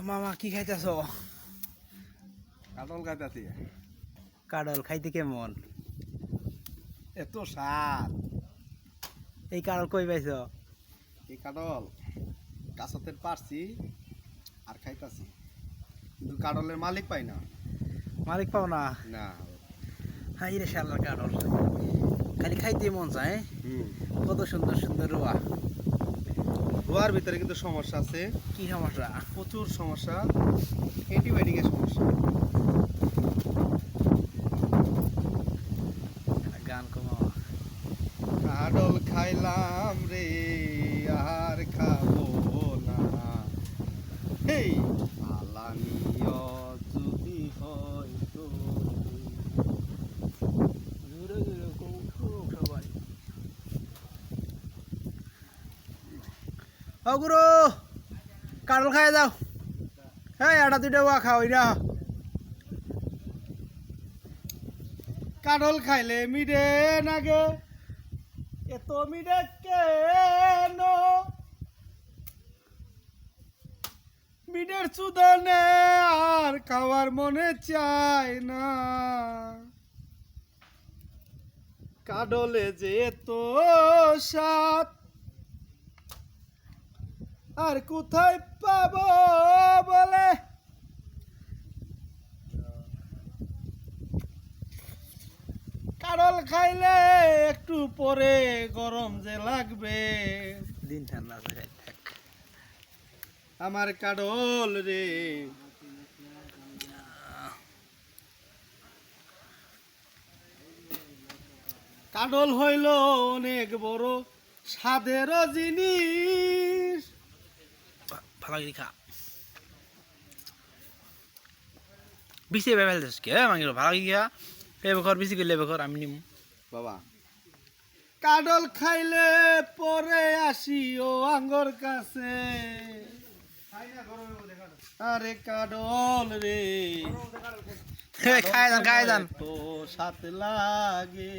মামা কি খাইতেছ? কাঁঠাল খাইতেছি। কাঁঠাল খাইতে কেমন? এত স্বাদ। এই কাঁঠাল কই পাইছ? এই কাঁঠাল গাছতে পারছি আর খাইতেছি, কিন্তু কাঁঠালের মালিক পাই না। মালিক পাও না? না। হাই রে শালার কাঁঠাল, খালি খাইতে মন চায়। হুম। কত সুন্দর সুন্দর রোয়া। রোয়ার ভিতরে কিন্তু সমস্যা আছে। কি সমস্যা? প্রচুর সমস্যা, অ্যান্টিবায়োটিকের সমস্যা। গান কমা। কাঁঠাল খাইলাম রে আর খাবো না, হেই আলানিয় যদি হয় তো। সবাই ও গুরু, কাঁঠাল খাই যাও। হ্যাঁ, এটা দুইটা ওয়া খাও না। কাঁঠাল খাইলে মিডে নাগে, এত মিডে কেন? মিডের চুদনে আর খাওয়ার মনে চায় না। কাঁঠালে যে এত স্বাদ আর কোথায় পাবো বলে? কাঁঠাল খাইলে একটু পরে গরম যে লাগবে। দিন ঠান্ডা আছে, খাই থাক। আমার কাঁঠাল রে, কাঁঠাল হইল অনেক বড় স্বাদের জিনিস। ভালো করে খা। বেশি এবার ফেলতেছ কে মাঙ্গিল? ভালো করে খা। এবার কর, বেশি করলে এবার কর, আমি নিম। বাবা, কাঁঠাল খাইলে পরে আসি ও আঙ্গর কাছে। আরে কাঁঠাল রে, খাই যান, খাই যান। তো সাথে লাগে।